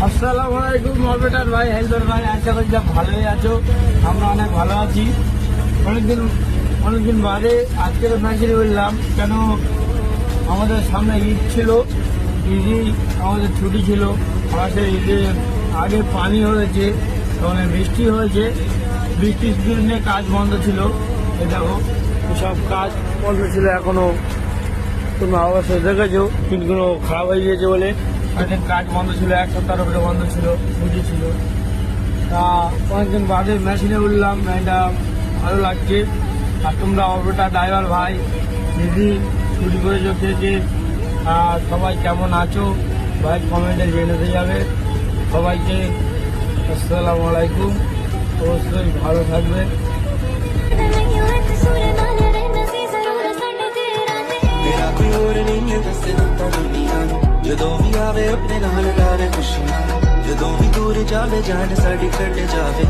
আসসালামু আলাইকুম মরবেটার ভাই, হেলদার ভাই, আশা করি যা ভালোই আছো। আমরা অনেক ভালো আছি। অনেকদিন বাদে আজকের মেসেজ বললাম, কেন আমাদের সামনে ঈদ ছিল, ঈদই আমাদের ছুটি ছিল। আমাদের ঈদের আগে পানি হয়েছে, তখন বৃষ্টি হয়েছে, বৃষ্টির জন্য কাজ বন্ধ ছিল। এই দেখো সব কাজ বন্ধ ছিল এখনো। তোমরা অবশ্যই দেখেছো পিনগুলো খারাপ হয়ে গিয়েছে বলে অনেক কাজ বন্ধ ছিল, এক সপ্তাহের উপরে বন্ধ ছিল, ছুটি ছিল। তা অনেকদিন বাদে মেশিনে উঠলাম, এটা ভালো লাগছে। আর তোমরা অটোটা ড্রাইভার ভাই দিদি ছুটি করে চলছে, আর সবাই কেমন আছো ভাই কমেন্টে জেনে যাবে। সবাইকে আসসালামু আলাইকুম, অবশ্যই ভালো থাকবে। मेरा कोई और नहीं है दस दिता दुनिया जदों भी आवे अपने नाल लावे खुशियां जदों भी दूर जावे जान साडी कट जावे।